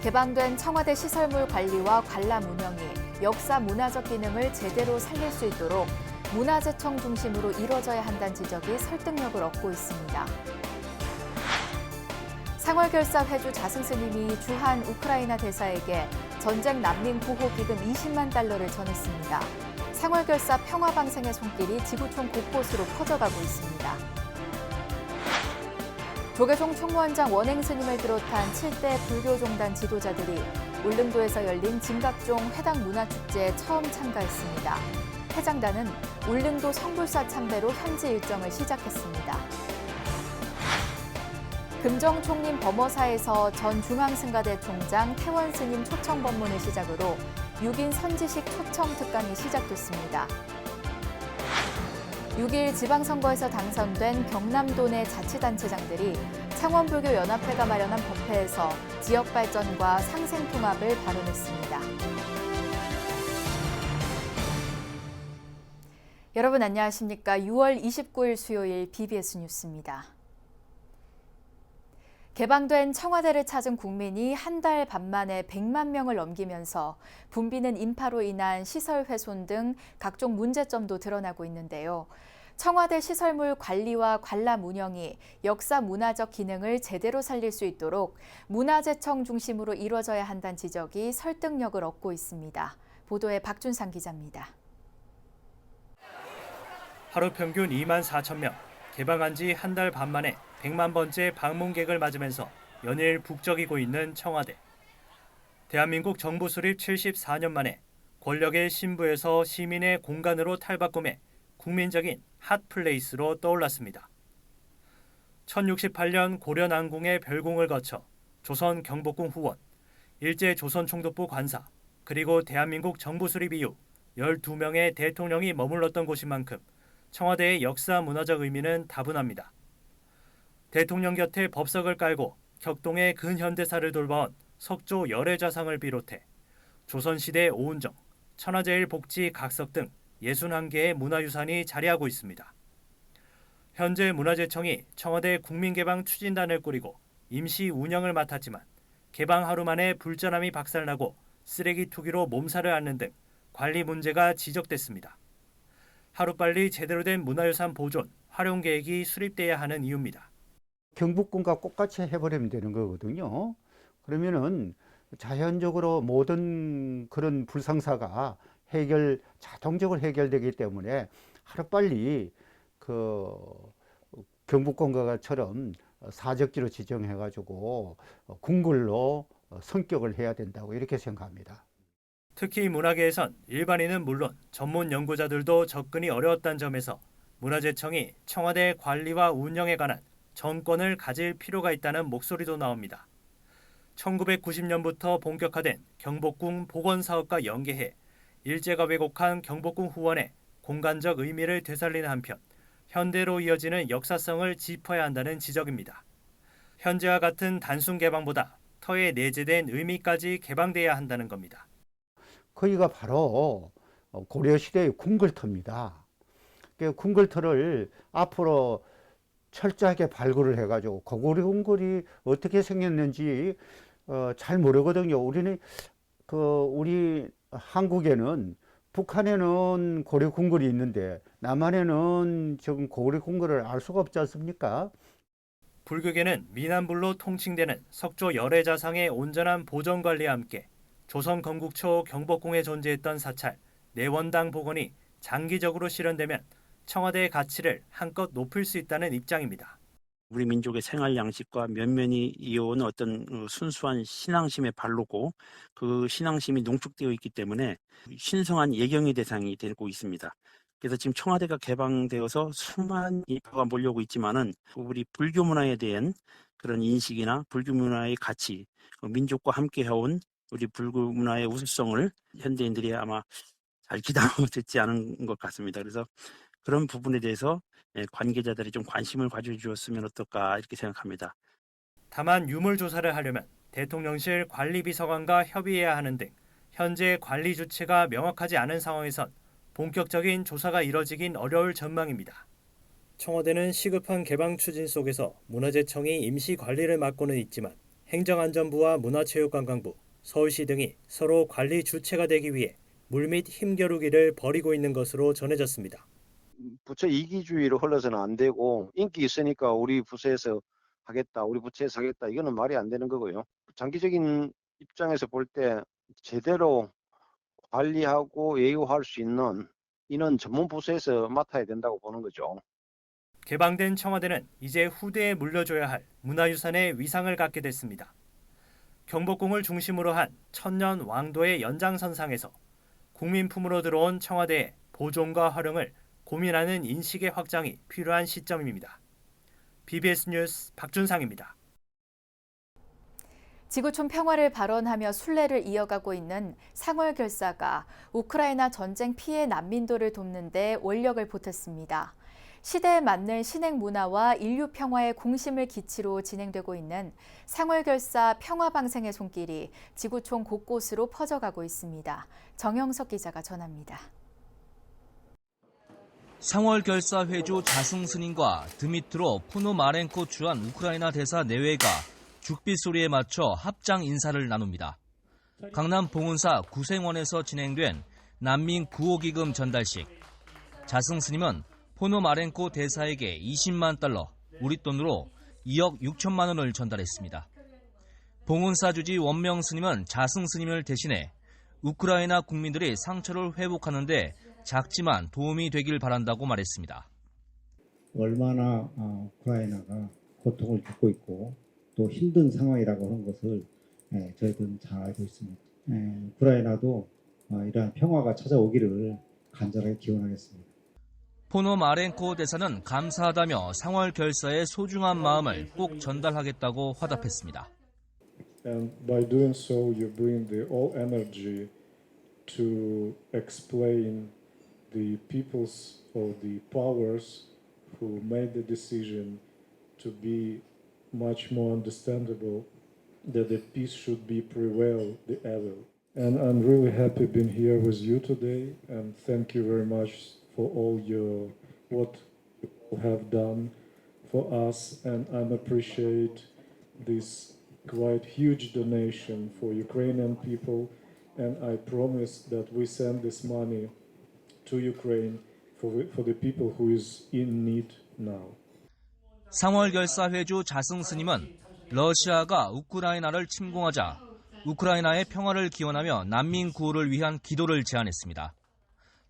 개방된 청와대 시설물 관리와 관람 운영이 역사 문화적 기능을 제대로 살릴 수 있도록 문화재청 중심으로 이뤄져야 한다는 지적이 설득력을 얻고 있습니다. 상월결사 회주 자승 스님이 주한 우크라이나 대사에게 전쟁 난민 구호 기금 20만 달러를 전했습니다. 상월결사 평화방생의 손길이 지구촌 곳곳으로 퍼져가고 있습니다. 조계종 총무원장 원행 스님을 비롯한 7대 불교종단 지도자들이 울릉도에서 열린 진각종 회당 문화축제에 처음 참가했습니다. 해장단은 울릉도 성불사 참배로 현지 일정을 시작했습니다. 금정 총림 범어사에서 전 중앙승가대 총장 태원 스님 초청 법문을 시작으로 6인 선지식 초청 특강이 시작됐습니다. 6일 지방선거에서 당선된 경남도 내 자치단체장들이 창원불교연합회가 마련한 법회에서 지역 발전과 상생 통합을 발언했습니다. 여러분 안녕하십니까? 6월 29일 수요일 BBS 뉴스입니다. 개방된 청와대를 찾은 국민이 한 달 반 만에 100만 명을 넘기면서 붐비는 인파로 인한 시설 훼손 등 각종 문제점도 드러나고 있는데요. 청와대 시설물 관리와 관람 운영이 역사 문화적 기능을 제대로 살릴 수 있도록 문화재청 중심으로 이루어져야 한다는 지적이 설득력을 얻고 있습니다. 보도에 박준상 기자입니다. 하루 평균 2만 4천 명, 개방한 지 한 달 반 만에 100만 번째 방문객을 맞으면서 연일 북적이고 있는 청와대. 대한민국 정부 수립 74년 만에 권력의 신부에서 시민의 공간으로 탈바꿈해 국민적인 핫플레이스로 떠올랐습니다. 1068년 고려 난궁의 별궁을 거쳐 조선 경복궁 후원, 일제 조선총독부 관사, 그리고 대한민국 정부 수립 이후 12명의 대통령이 머물렀던 곳인 만큼 청와대의 역사 문화적 의미는 다분합니다. 대통령 곁에 법석을 깔고 격동의 근현대사를 돌봐온 석조 열애좌상을 비롯해 조선시대 오은정, 천하제일 복지 각석 등 61개의 문화유산이 자리하고 있습니다. 현재 문화재청이 청와대 국민개방 추진단을 꾸리고 임시 운영을 맡았지만 개방 하루 만에 불전함이 박살나고 쓰레기 투기로 몸살을 앓는 등 관리 문제가 지적됐습니다. 하루빨리 제대로 된 문화유산 보존, 활용 계획이 수립돼야 하는 이유입니다. 경복궁과 똑같이 해버리면 되는 거거든요. 그러면은 자연적으로 모든 그런 불상사가 자동적으로 해결되기 때문에 하루빨리 그 경복궁과처럼 사적지로 지정해가지고 궁궐로 성격을 해야 된다고 이렇게 생각합니다. 특히 문화계에선 일반인은 물론 전문 연구자들도 접근이 어려웠다는 점에서 문화재청이 청와대 관리와 운영에 관한 전권을 가질 필요가 있다는 목소리도 나옵니다. 1990년부터 본격화된 경복궁 복원 사업과 연계해 일제가 왜곡한 경복궁 후원의 공간적 의미를 되살리는 한편 현대로 이어지는 역사성을 짚어야 한다는 지적입니다. 현재와 같은 단순 개방보다 터에 내재된 의미까지 개방돼야 한다는 겁니다. 거기가 바로 고려시대의 궁궐터입니다. 그 궁궐터를 앞으로 철저하게 발굴을 해가지고 고구려 궁궐이 어떻게 생겼는지 잘 모르거든요. 우리 한국에는 북한에는 고려 궁궐이 있는데 남한에는 지금 고려 궁궐을 알 수가 없지 않습니까? 불교계는 미남불로 통칭되는 석조 열애자상의 온전한 보존 관리와 함께 조선 건국 초 경복궁에 존재했던 사찰 내원당 복원이 장기적으로 실현되면 청와대의 가치를 한껏 높일 수 있다는 입장입니다. 우리 민족의 생활 양식과 면면이 이어온 어떤 순수한 신앙심의 발로고 그 신앙심이 농축되어 있기 때문에 신성한 예경의 대상이 되고 있습니다. 그래서 지금 청와대가 개방되어서 수많은 인파가 몰려오고 있지만은 우리 불교 문화에 대한 그런 인식이나 불교 문화의 가치, 민족과 함께 해온 우리 불교 문화의 우수성을 현대인들이 아마 잘 기다리고 듣지 않은 것 같습니다. 그래서 그런 부분에 대해서 관계자들이 좀 관심을 가져주었으면 어떨까 이렇게 생각합니다. 다만 유물 조사를 하려면 대통령실 관리비서관과 협의해야 하는 등 현재 관리 주체가 명확하지 않은 상황에선 본격적인 조사가 이뤄지긴 어려울 전망입니다. 청와대는 시급한 개방 추진 속에서 문화재청이 임시 관리를 맡고는 있지만 행정안전부와 문화체육관광부, 서울시 등이 서로 관리 주체가 되기 위해 물밑 힘겨루기를 벌이고 있는 것으로 전해졌습니다. 부처 이기주의로 흘러서는 안 되고 인기 있으니까 우리 부서에서 하겠다, 우리 부처에서 하겠다 이거는 말이 안 되는 거고요. 장기적인 입장에서 볼 때 제대로 관리하고 예우할 수 있는 이는 전문 부서에서 맡아야 된다고 보는 거죠. 개방된 청와대는 이제 후대에 물려줘야 할 문화유산의 위상을 갖게 됐습니다. 경복궁을 중심으로 한 천년 왕도의 연장선상에서 국민품으로 들어온 청와대의 보존과 활용을 고민하는 인식의 확장이 필요한 시점입니다. BBS 뉴스 박준상입니다. 지구촌 평화를 발언하며 순례를 이어가고 있는 상월결사가 우크라이나 전쟁 피해 난민도를 돕는 데 원력을 보탰습니다. 시대에 맞는 신행 문화와 인류 평화의 공심을 기치로 진행되고 있는 상월결사 평화방생의 손길이 지구촌 곳곳으로 퍼져가고 있습니다. 정영석 기자가 전합니다. 상월결사 회주 자승 스님과 드미트로 포노마렌코 주한 우크라이나 대사 내외가 죽빛 소리에 맞춰 합장 인사를 나눕니다. 강남 봉은사 구생원에서 진행된 난민 구호기금 전달식. 자승 스님은 포노마렌코 대사에게 20만 달러, 우리 돈으로 2억 6천만 원을 전달했습니다. 봉은사 주지 원명 스님은 자승 스님을 대신해 우크라이나 국민들이 상처를 회복하는 데 작지만 도움이 되길 바란다고 말했습니다. 얼마나 우크라이나가 고통을 겪고 있고 또 힘든 상황이라고 하는 것을 저희들은 잘 알고 있습니다. 우크라이나도 이러한 평화가 찾아오기를 간절하게 기원하겠습니다. 포노마렌코 대사는 감사하다며 상월결사의 소중한 마음을 꼭 전달하겠다고 화답했습니다. And by doing so, you bring the all energy to explain the peoples or the powers who made the decision to be much more understandable that the peace should be prevail the evil. And I'm really happy being here with you today, and thank you very much for all your what you have done for us, and I appreciate this quite huge donation for Ukrainian people, and I promise that we send this money to Ukraine for the people who is in need now. 상월결사 회주 자승 스님은 러시아가 우크라이나를 침공하자 우크라이나의 평화를 기원하며 난민 구호를 위한 기도를 제안했습니다.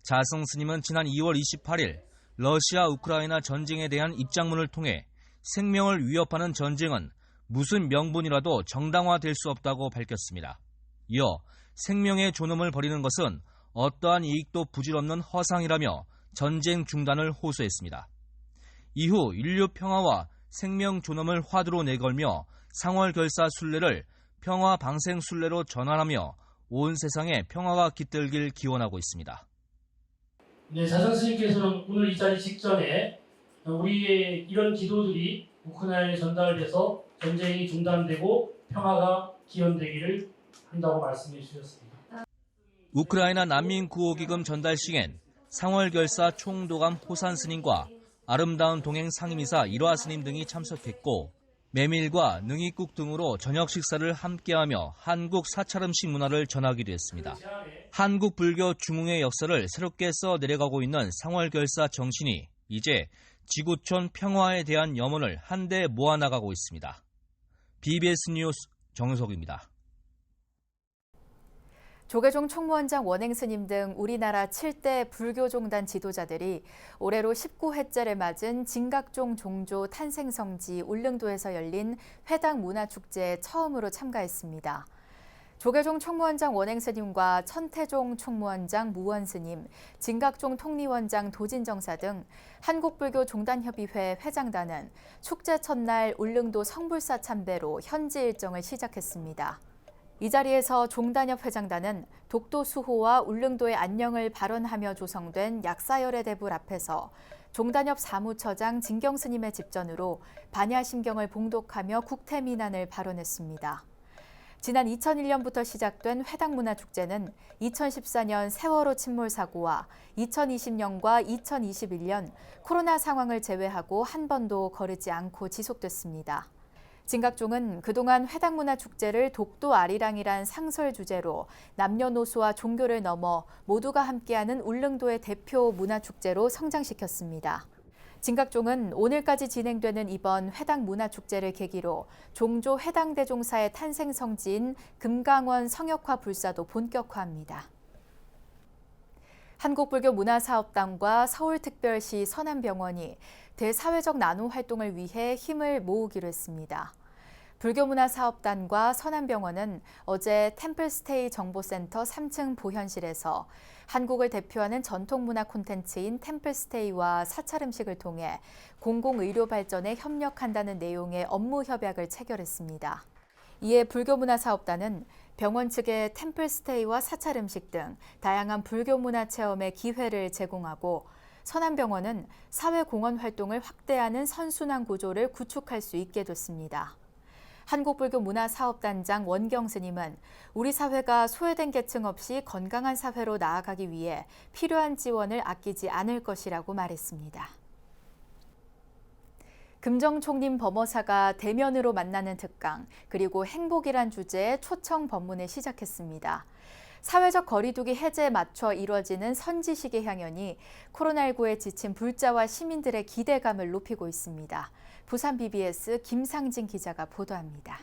자승 스님은 지난 2월 28일 러시아 우크라이나 전쟁에 대한 입장문을 통해 생명을 위협하는 전쟁은 무슨 명분이라도 정당화될 수 없다고 밝혔습니다. 이어 생명의 존엄을 버리는 것은 어떠한 이익도 부질없는 허상이라며 전쟁 중단을 호소했습니다. 이후 인류 평화와 생명 존엄을 화두로 내걸며 상월결사 순례를 평화 방생 순례로 전환하며 온 세상에 평화가 깃들길 기원하고 있습니다. 네, 자승 스님께서는 오늘 이 자리 직전에 우리의 이런 기도들이 우크라이나에 전달돼서 전쟁이 중단되고 평화가 기원되기를 한다고 말씀해 주셨습니다. 우크라이나 난민 구호기금 전달식엔 상월결사 총도감 호산 스님과 아름다운 동행 상임이사 일화 스님 등이 참석했고 메밀과 능이국 등으로 저녁 식사를 함께하며 한국 사찰음식 문화를 전하기도 했습니다. 한국 불교 중흥의 역사를 새롭게 써 내려가고 있는 상월결사 정신이 이제 지구촌 평화에 대한 염원을 한데 모아나가고 있습니다. BBS 뉴스 정석입니다. 조계종 총무원장 원행스님 등 우리나라 7대 불교종단 지도자들이 올해로 19회째를 맞은 진각종 종조 탄생성지 울릉도에서 열린 회당 문화축제에 처음으로 참가했습니다. 조계종 총무원장 원행스님과 천태종 총무원장 무원스님, 진각종 통리원장 도진정사 등 한국불교종단협의회 회장단은 축제 첫날 울릉도 성불사 참배로 현지 일정을 시작했습니다. 이 자리에서 종단협 회장단은 독도 수호와 울릉도의 안녕을 발언하며 조성된 약사열애 대불 앞에서 종단협 사무처장 진경 스님의 집전으로 반야심경을 봉독하며 국태민안을 발언했습니다. 지난 2001년부터 시작된 회당문화축제는 2014년 세월호 침몰 사고와 2020년과 2021년 코로나 상황을 제외하고 한 번도 거르지 않고 지속됐습니다. 진각종은 그동안 회당문화축제를 독도 아리랑이란 상설 주제로 남녀노소와 종교를 넘어 모두가 함께하는 울릉도의 대표 문화축제로 성장시켰습니다. 진각종은 오늘까지 진행되는 이번 회당문화축제를 계기로 종조 회당대종사의 탄생 성지인 금강원 성역화 불사도 본격화합니다. 한국불교문화사업단과 서울특별시 서남병원이 대사회적 나눔 활동을 위해 힘을 모으기로 했습니다. 불교문화사업단과 서남병원은 어제 템플스테이 정보센터 3층 보현실에서 한국을 대표하는 전통문화 콘텐츠인 템플스테이와 사찰음식을 통해 공공의료 발전에 협력한다는 내용의 업무 협약을 체결했습니다. 이에 불교문화사업단은 병원 측에 템플스테이와 사찰음식 등 다양한 불교문화 체험의 기회를 제공하고 서남병원은 사회공헌 활동을 확대하는 선순환 구조를 구축할 수 있게 됐습니다. 한국불교문화사업단장 원경 스님은 우리 사회가 소외된 계층 없이 건강한 사회로 나아가기 위해 필요한 지원을 아끼지 않을 것이라고 말했습니다. 금정총림 범어사가 대면으로 만나는 특강, 그리고 행복이란 주제의 초청 법문을 시작했습니다. 사회적 거리두기 해제에 맞춰 이뤄지는 선지식의 향연이 코로나19에 지친 불자와 시민들의 기대감을 높이고 있습니다. 부산 BBS 김상진 기자가 보도합니다.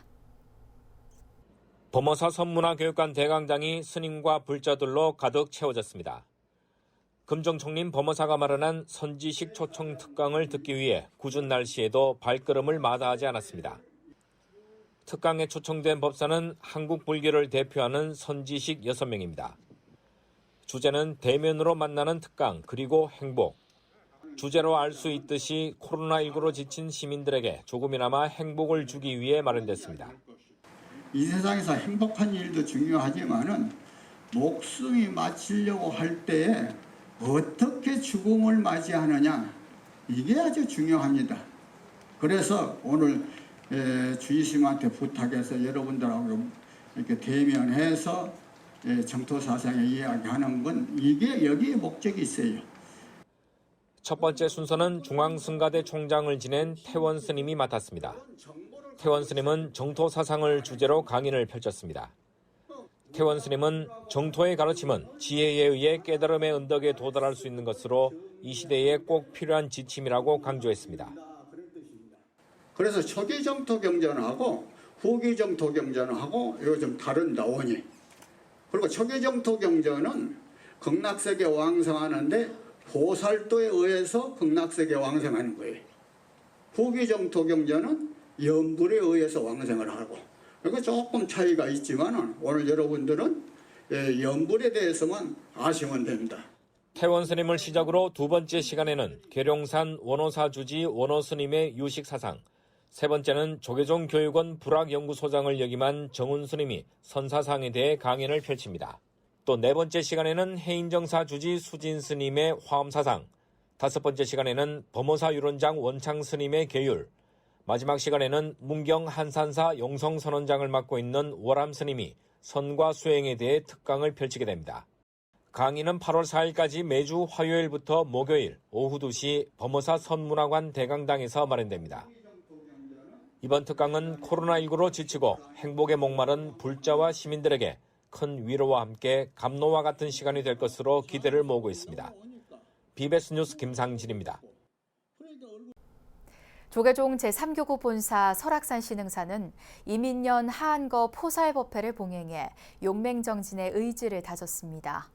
범어사 선문화교육관 대강당이 스님과 불자들로 가득 채워졌습니다. 금정총림 범어사가 마련한 선지식 초청 특강을 듣기 위해 궂은 날씨에도 발걸음을 마다하지 않았습니다. 특강에 초청된 법사는 한국 불교를 대표하는 선지식 6명입니다. 주제는 대면으로 만나는 특강 그리고 행복. 주제로 알 수 있듯이 코로나19로 지친 시민들에게 조금이나마 행복을 주기 위해 마련됐습니다. 이 세상에서 행복한 일도 중요하지만은 목숨이 마치려고 할 때에 어떻게 죽음을 맞이하느냐, 이게 아주 중요합니다. 그래서 오늘 주의스님한테 부탁해서 여러분들하고 이렇게 대면해서 정토사상에 이야기하는 건 이게 여기에 목적이 있어요. 첫 번째 순서는 중앙승가대 총장을 지낸 태원 스님이 맡았습니다. 태원 스님은 정토 사상을 주제로 강연을 펼쳤습니다. 태원 스님은 정토의 가르침은 지혜에 의해 깨달음의 언덕에 도달할 수 있는 것으로 이 시대에 꼭 필요한 지침이라고 강조했습니다. 그래서 초기 정토 경전하고 후기 정토 경전하고 이거 좀 다른다 원이. 그리고 초기 정토 경전은 극락세계 왕성하는데 보살도에 의해서 극락세계 왕성하는 거예요. 후기 정토 경전은 연불에 의해서 왕성을 하고. 그러니까 조금 차이가 있지만 오늘 여러분들은 연불에 대해서만 아시면 됩니다. 태원 스님을 시작으로 두 번째 시간에는 계룡산 원호사 주지 원호 스님의 유식 사상, 세 번째는 조계종 교육원 불학연구소장을 역임한 정훈 스님이 선사상에 대해 강연을 펼칩니다. 또 네 번째 시간에는 해인정사 주지 수진 스님의 화엄사상, 다섯 번째 시간에는 범어사 유론장 원창 스님의 계율, 마지막 시간에는 문경 한산사 용성선원장을 맡고 있는 월암 스님이 선과 수행에 대해 특강을 펼치게 됩니다. 강의는 8월 4일까지 매주 화요일부터 목요일 오후 2시 범어사 선문화관 대강당에서 마련됩니다. 이번 특강은 코로나19로 지치고 행복에 목마른 불자와 시민들에게 큰 위로와 함께 감로와 같은 시간이 될 것으로 기대를 모으고 있습니다. BBS 뉴스 김상진입니다. 조계종 제3교구 본사 설악산 신흥사는 이민년 하안거 포살법회를 봉행해 용맹정진의 의지를 다졌습니다.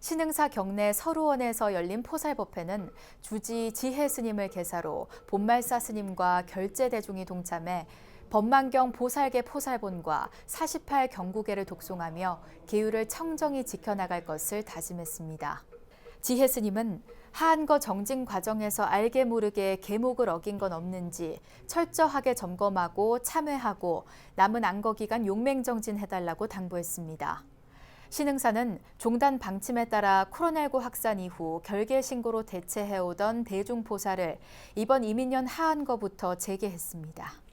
신흥사 경내 서루원에서 열린 포살법회는 주지 지혜 스님을 계사로 본말사 스님과 결제대중이 동참해 법만경 보살계 포살본과 48 경구계를 독송하며 계율을 청정히 지켜나갈 것을 다짐했습니다. 지혜 스님은 하안거 정진 과정에서 알게 모르게 계목을 어긴 건 없는지 철저하게 점검하고 참회하고 남은 안거 기간 용맹정진해달라고 당부했습니다. 신흥사는 종단 방침에 따라 코로나19 확산 이후 결계 신고로 대체해오던 대중포살을 이번 이민년 하안거부터 재개했습니다.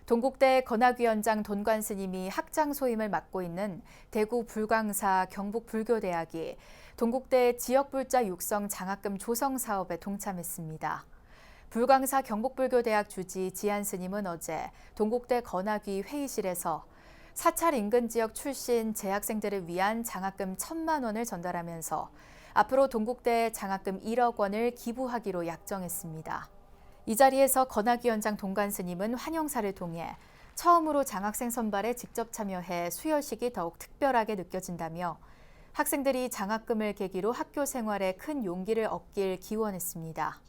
동국대 건학위원장 돈관 스님이 학장 소임을 맡고 있는 대구 불광사 경북불교대학이 동국대 지역불자 육성 장학금 조성 사업에 동참했습니다. 불광사 경북불교대학 주지 지한 스님은 어제 동국대 건학위 회의실에서 사찰 인근 지역 출신 재학생들을 위한 장학금 1,000만 원을 전달하면서 앞으로 동국대에 장학금 1억 원을 기부하기로 약정했습니다. 이 자리에서 건학위원장 동관 스님은 환영사를 통해 처음으로 장학생 선발에 직접 참여해 수여식이 더욱 특별하게 느껴진다며 학생들이 장학금을 계기로 학교 생활에 큰 용기를 얻길 기원했습니다.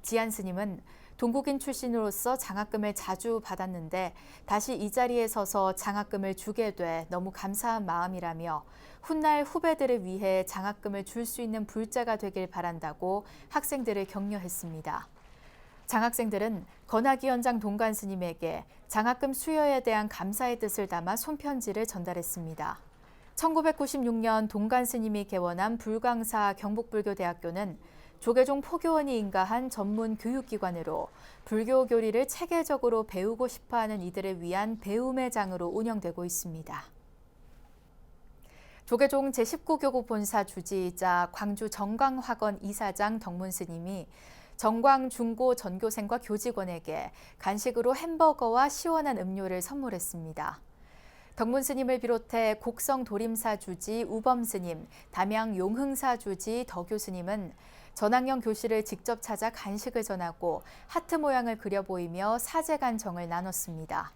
지한 스님은 동국인 출신으로서 장학금을 자주 받았는데 다시 이 자리에 서서 장학금을 주게 돼 너무 감사한 마음이라며 훗날 후배들을 위해 장학금을 줄 수 있는 불자가 되길 바란다고 학생들을 격려했습니다. 장학생들은 건학위원장 동관 스님에게 장학금 수여에 대한 감사의 뜻을 담아 손편지를 전달했습니다. 1996년 동관 스님이 개원한 불광사 경북불교대학교는 조계종 포교원이 인가한 전문 교육기관으로 불교 교리를 체계적으로 배우고 싶어하는 이들을 위한 배움의 장으로 운영되고 있습니다. 조계종 제19교구 본사 주지이자 광주 정광학원 이사장 덕문 스님이 정광 중고 전교생과 교직원에게 간식으로 햄버거와 시원한 음료를 선물했습니다. 덕문 스님을 비롯해 곡성 도림사 주지 우범 스님, 담양 용흥사 주지 덕유 스님은 전학년 교실을 직접 찾아 간식을 전하고 하트 모양을 그려 보이며 사제간정을 나눴습니다.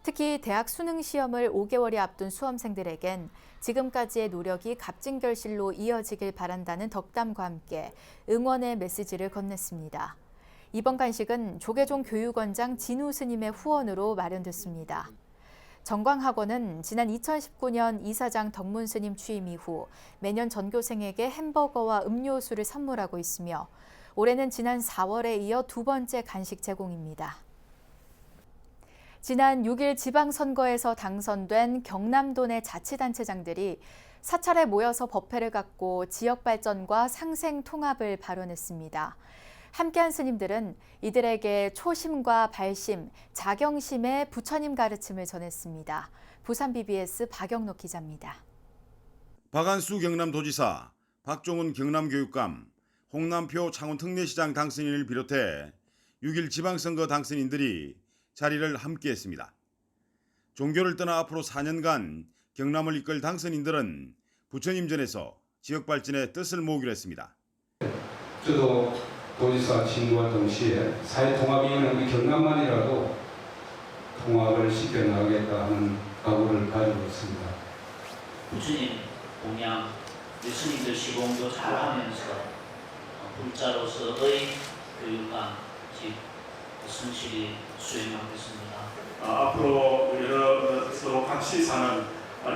특히 대학 수능 시험을 5개월이 앞둔 수험생들에겐 지금까지의 노력이 값진 결실로 이어지길 바란다는 덕담과 함께 응원의 메시지를 건넸습니다. 이번 간식은 조계종 교육원장 진우 스님의 후원으로 마련됐습니다. 정광학원은 지난 2019년 이사장 덕문 스님 취임 이후 매년 전교생에게 햄버거와 음료수를 선물하고 있으며 올해는 지난 4월에 이어 두 번째 간식 제공입니다. 지난 6일 지방선거에서 당선된 경남도 내 자치단체장들이 사찰에 모여서 법회를 갖고 지역 발전과 상생 통합을 발언했습니다. 함께한 스님들은 이들에게 초심과 발심, 자경심의 부처님 가르침을 전했습니다. 부산 BBS 박영록 기자입니다. 박한수 경남도지사, 박종훈 경남교육감, 홍남표 창원특례시장 당선인을 비롯해 6일 지방선거 당선인들이 자리를 함께했습니다. 종교를 떠나 앞으로 4년간 경남을 이끌 당선인들은 부처님전에서 지역 발전의 뜻을 모으기로 했습니다. 저도 도지사 직무와 동시에 사회통합위원회 우리 경남만이라도 통합을 시켜나가겠다 하는 각오를 가지고 있습니다. 부처님 공양, 예수님들 시공도 잘하면서 불자로서의 교육감, 즉 성실히 수행하겠습니다. 앞으로 우리가 서로 같이 사는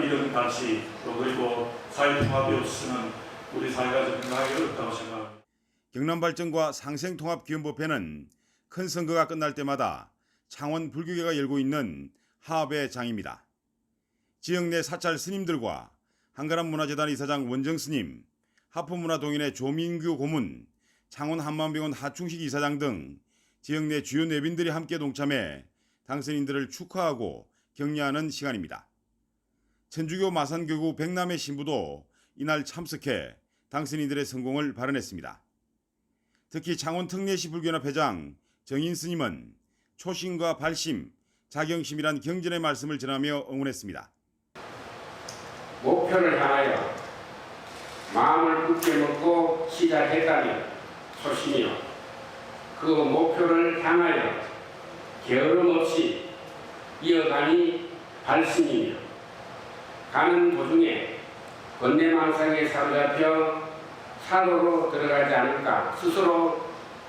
이런 단시 또 그리고 사회통합이 없으면 우리 사회가 좀 건강하기 어렵다고 생각합니다. 경남발전과 상생통합기원법회는 큰 선거가 끝날 때마다 창원 불교계가 열고 있는 하합의 장입니다. 지역 내 사찰 스님들과 한가람문화재단 이사장 원정스님, 하포문화동인의 조민규 고문, 창원 한마음병원 하충식 이사장 등 지역 내 주요 내빈들이 함께 동참해 당선인들을 축하하고 격려하는 시간입니다. 천주교 마산교구 백남의 신부도 이날 참석해 당선인들의 성공을 발언했습니다. 특히 창원 특례시 불교연합 회장 정인 스님은 초심과 발심, 자경심이란 경전의 말씀을 전하며 응원했습니다. 목표를 향하여 마음을 굳게 먹고 시작했다면 초심이요. 그 목표를 향하여 게으름 없이 이어가니 발심이며 가는 도중에 번뇌망상에 사로잡혀 사로로 들어가지 않을까 스스로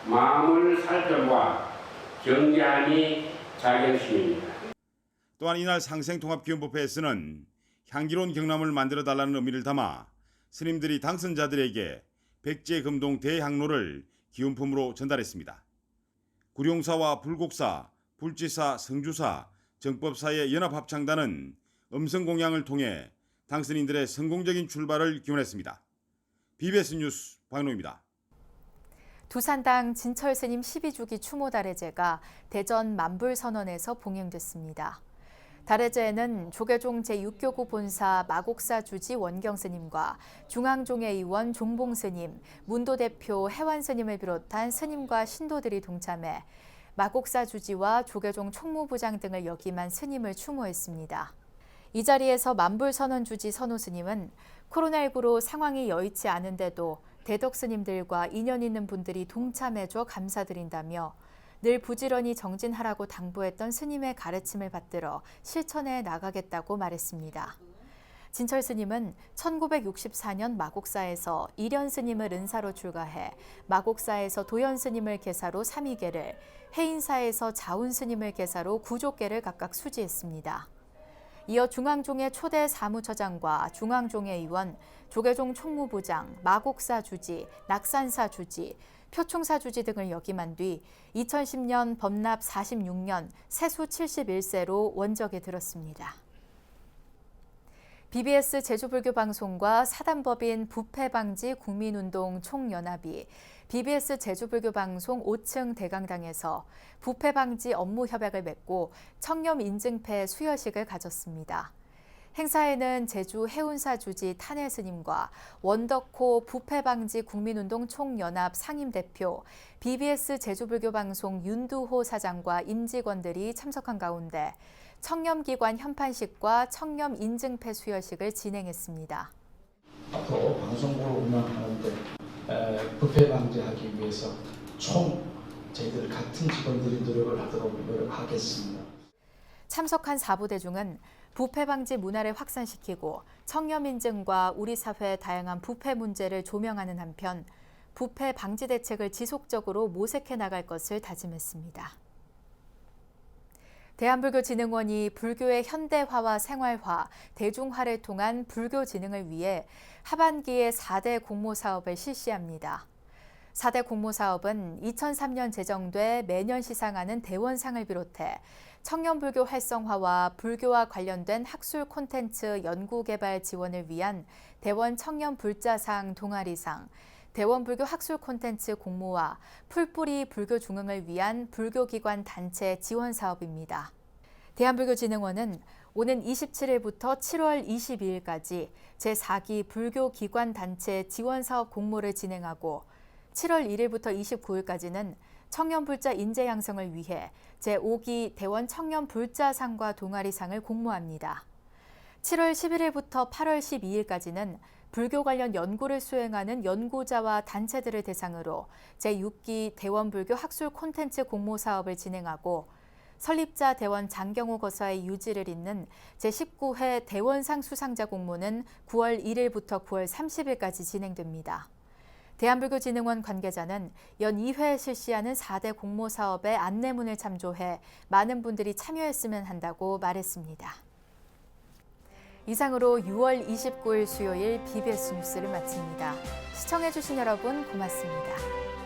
마음을 살펴보아 경계하니 자경심입니다. 또한 이날 상생통합기원법회에서는 향기로운 경남을 만들어달라는 의미를 담아 스님들이 당선자들에게 백제금동 대향로를 기원품으로 전달했습니다. 구룡사와 불곡사, 불지사, 성주사, 정법사의 연합합창단은 음성공양을 통해 당선인들의 성공적인 출발을 기원했습니다. BBS 뉴스 박노입니다. 두산당 진철 스님 12주기 추모달의제가 대전 만불선언에서 봉행됐습니다. 달해제에는 조계종 제6교구 본사 마곡사 주지 원경 스님과 중앙종회 의원 종봉 스님, 문도 대표 해완 스님을 비롯한 스님과 신도들이 동참해 마곡사 주지와 조계종 총무부장 등을 역임한 스님을 추모했습니다. 이 자리에서 만불선언 주지 선호 스님은 코로나19로 상황이 여의치 않은데도 대덕 스님들과 인연 있는 분들이 동참해줘 감사드린다며 늘 부지런히 정진하라고 당부했던 스님의 가르침을 받들어 실천해 나가겠다고 말했습니다. 진철 스님은 1964년 마곡사에서 일현 스님을 은사로 출가해 마곡사에서 도연 스님을 계사로 3위계를, 해인사에서 자운 스님을 계사로 9조계를 각각 수지했습니다. 이어 중앙종회 초대 사무처장과 중앙종회 의원, 조계종 총무부장, 마곡사 주지, 낙산사 주지, 표충사 주지 등을 역임한 뒤 2010년 법납 46년 세수 71세로 원적에 들었습니다. BBS 제주불교방송과 사단법인 부패방지 국민운동 총연합이 BBS 제주불교방송 5층 대강당에서 부패방지 업무 협약을 맺고 청렴 인증패 수여식을 가졌습니다. 행사에는 제주 해운사 주지 탄해 스님과 원더코 부패방지 국민운동 총연합 상임대표, BBS 제주불교방송 윤두호 사장과 임직원들이 참석한 가운데 청렴기관 현판식과 청렴 인증패 수여식을 진행했습니다. 앞으로 방송국을 운영하는데 부패 방지하기 위해서 저희들 같은 직원들이 노력을 하도록 노력하겠습니다. 참석한 4부대 중은 부패 방지 문화를 확산시키고 청렴 인증과 우리 사회의 다양한 부패 문제를 조명하는 한편 부패 방지 대책을 지속적으로 모색해 나갈 것을 다짐했습니다. 대한불교진흥원이 불교의 현대화와 생활화, 대중화를 통한 불교 진흥을 위해 하반기에 4대 공모사업을 실시합니다. 4대 공모사업은 2003년 제정돼 매년 시상하는 대원상을 비롯해 청년불교 활성화와 불교와 관련된 학술 콘텐츠 연구개발 지원을 위한 대원 청년불자상 동아리상, 대원불교 학술 콘텐츠 공모와 풀뿌리 불교 중흥을 위한 불교기관 단체 지원 사업입니다. 대한불교진흥원은 오는 27일부터 7월 22일까지 제4기 불교기관 단체 지원 사업 공모를 진행하고 7월 1일부터 29일까지는 청년불자 인재 양성을 위해 제5기 대원 청년불자상과 동아리상을 공모합니다. 7월 11일부터 8월 12일까지는 불교 관련 연구를 수행하는 연구자와 단체들을 대상으로 제6기 대원불교 학술 콘텐츠 공모 사업을 진행하고 설립자 대원 장경호 거사의 유지를 잇는 제19회 대원상 수상자 공모는 9월 1일부터 9월 30일까지 진행됩니다. 대한불교진흥원 관계자는 연 2회 실시하는 4대 공모 사업에 안내문을 참조해 많은 분들이 참여했으면 한다고 말했습니다. 이상으로 6월 29일 수요일 BBS 뉴스를 마칩니다. 시청해주신 여러분 고맙습니다.